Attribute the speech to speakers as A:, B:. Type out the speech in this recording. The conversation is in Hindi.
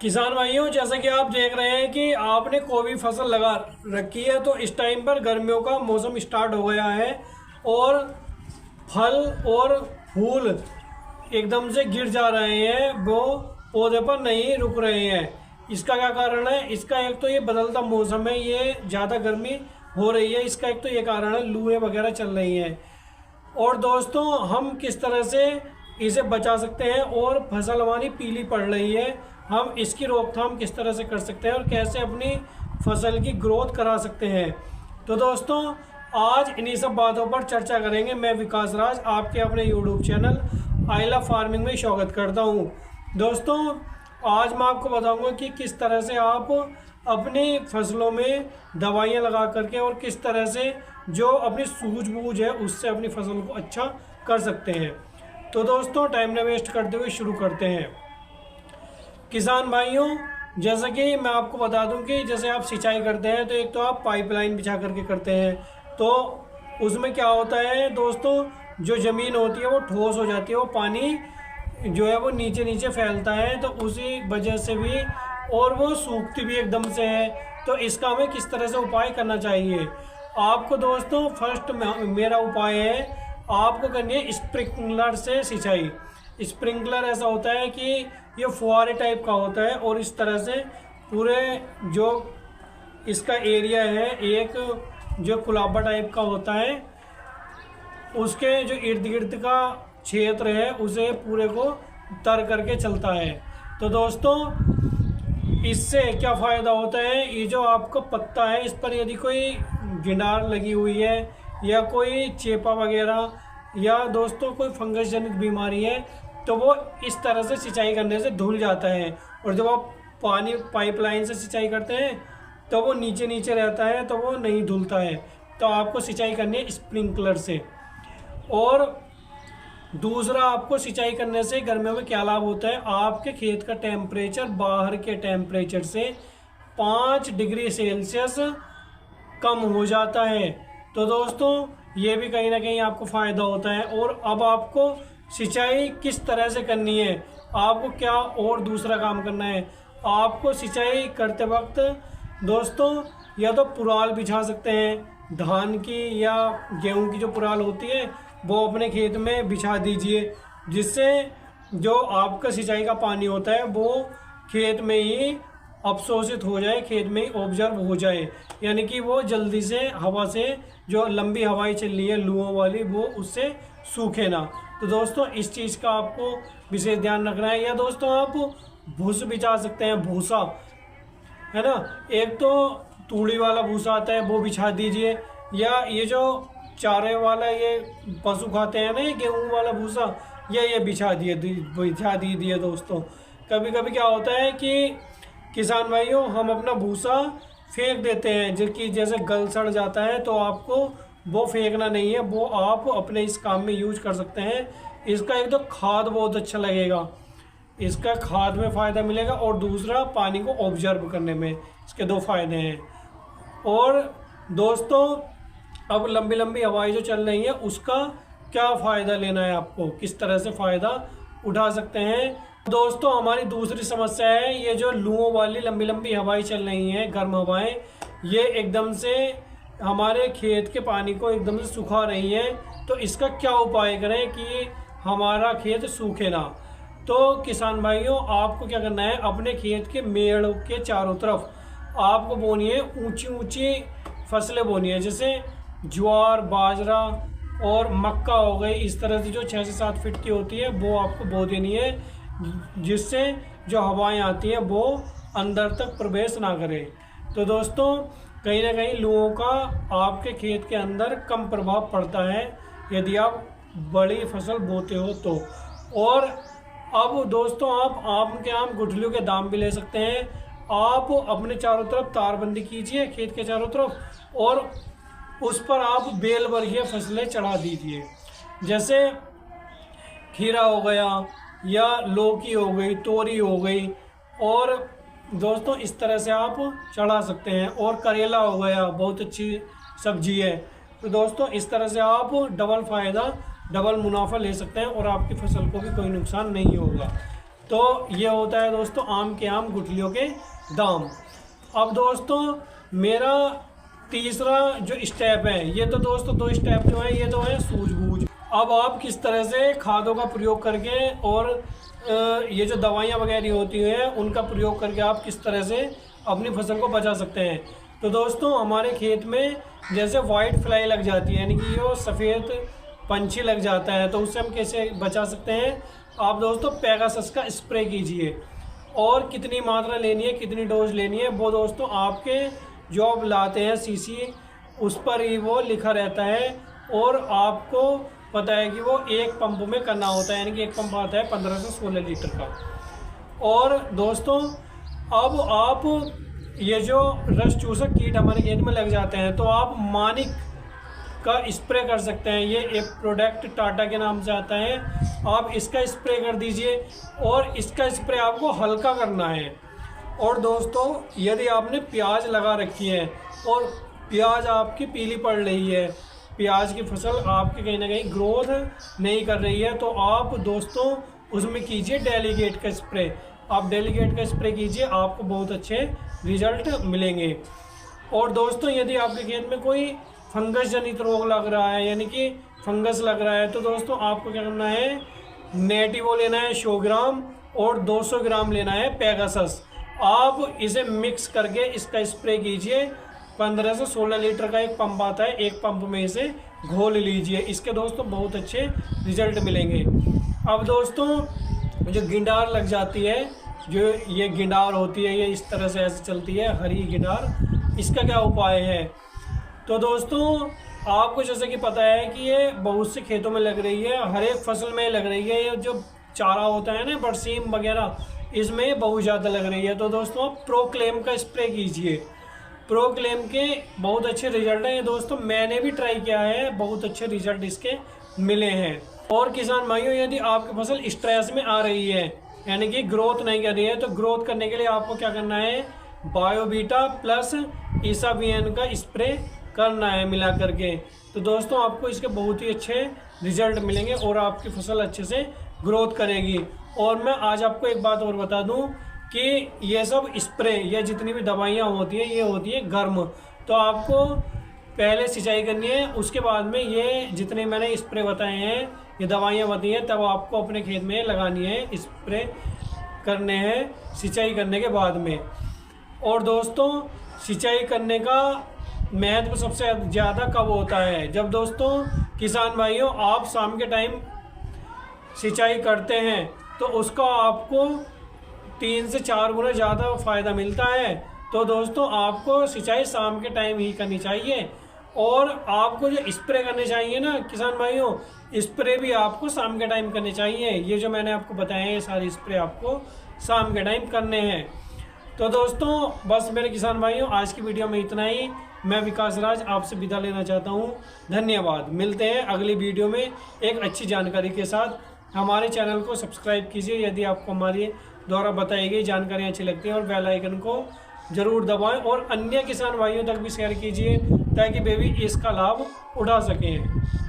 A: किसान भाइयों, जैसा कि आप देख रहे हैं कि आपने कोई भी फसल लगा रखी है तो इस टाइम पर गर्मियों का मौसम स्टार्ट हो गया है और फल और फूल एकदम से गिर जा रहे हैं, वो पौधे पर नहीं रुक रहे हैं। इसका क्या कारण है? इसका एक तो ये बदलता मौसम है, ये ज़्यादा गर्मी हो रही है, इसका एक तो ये कारण है, लूएं वगैरह चल रही हैं। और दोस्तों, हम किस तरह से इसे बचा सकते हैं और फसल हमारी पीली पड़ रही है, हम इसकी रोकथाम किस तरह से कर सकते हैं और कैसे अपनी फसल की ग्रोथ करा सकते हैं। तो दोस्तों, आज इन्हीं सब बातों पर चर्चा करेंगे। मैं विकास राज आपके अपने YouTube channel I love farming में स्वागत करता हूं। दोस्तों, आज मैं आपको बताऊंगा कि किस तरह से आप अपनी फसलों में दवाइयां लगा करके और किस तरह से जो अपनी सूझबूझ है उससे अपनी फसल को अच्छा कर सकते हैं। तो दोस्तों, टाइम न वेस्ट करते हुए शुरू करते हैं। किसान भाइयों, जैसा कि मैं आपको बता दूं कि जैसे आप सिंचाई करते हैं तो एक तो आप पाइपलाइन बिछा करके करते हैं, तो उसमें क्या होता है दोस्तों, जो ज़मीन होती है वो ठोस हो जाती है, वो पानी जो है वो नीचे नीचे फैलता है, तो उसी वजह से भी और वो सूखती भी एकदम से है। तो इसका हमें किस तरह से उपाय करना चाहिए आपको दोस्तों? फर्स्ट मेरा उपाय है, आपको करनी है स्प्रिंकलर से सिंचाई। स्प्रिंकलर ऐसा होता है कि ये फुहारे टाइप का होता है और इस तरह से पूरे जो इसका एरिया है, एक जो कुलाबा टाइप का होता है, उसके जो इर्द गिर्द का क्षेत्र है उसे पूरे को तर करके चलता है। तो दोस्तों, इससे क्या फ़ायदा होता है, ये जो आपका पत्ता है इस पर यदि कोई गिनार लगी हुई है या कोई चेपा वगैरह या दोस्तों कोई फंगस जनित बीमारी है तो वो इस तरह से सिंचाई करने से धुल जाता है। और जब आप पानी पाइपलाइन से सिंचाई करते हैं तो वो नीचे नीचे रहता है, तो वो नहीं धुलता है। तो आपको सिंचाई करनी है स्प्रिंकलर से। और दूसरा, आपको सिंचाई करने से गर्मियों में क्या लाभ होता है, आपके खेत का टेम्परेचर बाहर के टेम्परेचर से 5 डिग्री सेल्सियस कम हो जाता है। तो दोस्तों, ये भी कहीं ना कहीं आपको फ़ायदा होता है। और अब आपको सिंचाई किस तरह से करनी है, आपको क्या और दूसरा काम करना है। आपको सिंचाई करते वक्त दोस्तों या तो पुराल बिछा सकते हैं, धान की या गेहूं की जो पुराल होती है वो अपने खेत में बिछा दीजिए, जिससे जो आपका सिंचाई का पानी होता है वो खेत में ही अवशोषित हो जाए, खेत में ही ऑब्जर्व हो जाए, यानी कि वो जल्दी से हवा से जो लंबी हवाएं चल रही है लूओं वाली वो उससे सूखे ना। तो दोस्तों, इस चीज़ का आपको विशेष ध्यान रखना है। या दोस्तों, आप भूस बिछा सकते हैं, भूसा है ना, एक तो तूड़ी वाला भूसा आता है वो बिछा दीजिए, या ये जो चारे वाला ये पशु खाते हैं ना, ये गेहूं वाला भूसा, ये बिछा दीजिए दोस्तों। कभी कभी क्या होता है कि किसान भाइयों, हम अपना भूसा फेंक देते हैं, जो कि जैसे गल सड़ जाता है, तो आपको वो फेंकना नहीं है, वो आप अपने इस काम में यूज कर सकते हैं। इसका एक तो खाद बहुत अच्छा लगेगा, इसका खाद में फ़ायदा मिलेगा, और दूसरा पानी को ऑब्जर्व करने में इसके 2 फायदे हैं। और दोस्तों, अब लंबी लंबी हवाएं जो चल रही हैं उसका क्या फ़ायदा लेना है, आपको किस तरह से फ़ायदा उठा सकते हैं। दोस्तों, हमारी दूसरी समस्या है ये जो लूओं वाली लंबी लंबी हवाएं चल रही हैं, गर्म हवाएं, ये एकदम से हमारे खेत के पानी को एकदम से सुखा रही हैं। तो इसका क्या उपाय करें कि हमारा खेत सूखे ना। तो किसान भाइयों, आपको क्या करना है, अपने खेत के मेड़ के चारों तरफ आपको बोनी है ऊंची ऊंची फसलें बोनी है, जैसे ज्वार, बाजरा और मक्का हो गई। इस तरह से जो 6 से 7 फीट की होती है वो आपको बो देनी है, जिससे जो हवाएं आती हैं वो अंदर तक प्रवेश ना करें। तो दोस्तों, कहीं ना कहीं लूओं का आपके खेत के अंदर कम प्रभाव पड़ता है यदि आप बड़ी फसल बोते हो तो। और अब दोस्तों, आप आम के आम गुठलियों के दाम भी ले सकते हैं। आप अपने चारों तरफ तारबंदी कीजिए खेत के चारों तरफ, और उस पर आप बेल वर्गीय फसलें चढ़ा दीजिए, जैसे खीरा हो गया या लौकी हो गई, तोरी हो गई, और दोस्तों इस तरह से आप चढ़ा सकते हैं। और करेला हो गया, बहुत अच्छी सब्जी है। तो दोस्तों, इस तरह से आप डबल फ़ायदा, डबल मुनाफा ले सकते हैं और आपकी फसल को भी कोई नुकसान नहीं होगा। तो ये होता है दोस्तों आम के आम गुठलियों के दाम। अब दोस्तों मेरा तीसरा जो स्टेप है, ये तो दोस्तों 2 स्टेप जो है ये तो है सूझबूझ। अब आप किस तरह से खादों का प्रयोग करके और ये जो दवाइयाँ वगैरह होती हैं उनका प्रयोग करके आप किस तरह से अपनी फसल को बचा सकते हैं। तो दोस्तों हमारे खेत में जैसे वाइट फ्लाई लग जाती है, यानी कि वो सफ़ेद पंछी लग जाता है, तो उससे हम कैसे बचा सकते हैं। आप दोस्तों पेगासस का स्प्रे कीजिए, और कितनी मात्रा लेनी है, कितनी डोज लेनी है, वो दोस्तों आपके जो आप लाते हैं सीसी उस पर ही वो लिखा रहता है, और आपको पता है कि वो एक पंप में करना होता है, यानी कि एक पंप आता है 15 से 16 लीटर का। और दोस्तों अब आप ये जो रस चूसक कीट हमारे खेत में लग जाते हैं, तो आप मानिक का स्प्रे कर सकते हैं। ये एक प्रोडक्ट टाटा के नाम से आता है, आप इसका स्प्रे कर दीजिए, और इसका स्प्रे आपको हल्का करना है। और दोस्तों यदि आपने प्याज लगा रखी है और प्याज आपकी पीली पड़ रही है, प्याज की फसल आपकी कहीं ना कहीं ग्रोथ नहीं कर रही है, तो आप दोस्तों उसमें कीजिए डेलीगेट का स्प्रे। आप डेलीगेट का स्प्रे कीजिए, आपको बहुत अच्छे रिजल्ट मिलेंगे। और दोस्तों यदि आपके खेत में कोई फंगस जनित रोग लग रहा है, यानी कि फंगस लग रहा है, तो दोस्तों आपको क्या करना है, नेटिवो लेना है 100 ग्राम और 200 ग्राम लेना है पेगासस। आप इसे मिक्स करके इसका स्प्रे कीजिए। 15 से 16 लीटर का एक पंप आता है, एक पंप में इसे घोल लीजिए, इसके दोस्तों बहुत अच्छे रिजल्ट मिलेंगे। अब दोस्तों जो गिंडार लग जाती है, जो ये गिंडार होती है, ये इस तरह से ऐसे चलती है हरी गिंडार, इसका क्या उपाय है। तो दोस्तों आपको जैसे कि पता है कि ये बहुत से खेतों में लग रही है, हर एक फसल में लग रही है। ये जो चारा होता है ना बरसीम वगैरह, इसमें बहुत ज़्यादा लग रही है। तो दोस्तों प्रोक्लेम का स्प्रे कीजिए, प्रोक्लेम के बहुत अच्छे रिजल्ट हैं। ये दोस्तों मैंने भी ट्राई किया है, बहुत अच्छे रिजल्ट इसके मिले हैं। और किसान भाइयों यदि आपकी फसल स्ट्रेस में आ रही है, यानी कि ग्रोथ नहीं कर रही है, तो ग्रोथ करने के लिए आपको क्या करना है, बायोबीटा प्लस ईसाबियन का स्प्रे करना है मिला करके। तो दोस्तों आपको इसके बहुत ही अच्छे रिजल्ट मिलेंगे और आपकी फसल अच्छे से ग्रोथ करेगी। और मैं आज आपको एक बात और बता दूं कि ये सब स्प्रे या जितनी भी दवाइयाँ होती हैं, ये होती है गर्म। तो आपको पहले सिंचाई करनी है, उसके बाद में ये जितने मैंने स्प्रे बताए हैं, ये दवाइयाँ बताई हैं, तब आपको अपने खेत में लगानी है, स्प्रे करने हैं सिंचाई करने के बाद में। और दोस्तों सिंचाई करने का महत्व सबसे ज़्यादा कब होता है, जब दोस्तों किसान भाइयों आप शाम के टाइम सिंचाई करते हैं, तो उसका आपको 3 से 4 गुना ज़्यादा फ़ायदा मिलता है। तो दोस्तों आपको सिंचाई शाम के टाइम ही करनी चाहिए, और आपको जो स्प्रे करने चाहिए ना किसान भाइयों, स्प्रे भी आपको शाम के टाइम करने चाहिए। ये जो मैंने आपको बताए हैं, ये सारे स्प्रे आपको शाम के टाइम करने हैं। तो दोस्तों बस मेरे किसान भाइयों आज की वीडियो में इतना ही। मैं विकास राज आपसे विदा लेना चाहता हूँ। धन्यवाद। मिलते हैं अगली वीडियो में एक अच्छी जानकारी के साथ। हमारे चैनल को सब्सक्राइब कीजिए यदि आपको हमारे द्वारा बताई गई जानकारियाँ अच्छी लगती हैं, और बेल आइकन को ज़रूर दबाएं, और अन्य किसान भाइयों तक भी शेयर कीजिए ताकि वे भी इसका लाभ उठा सकें।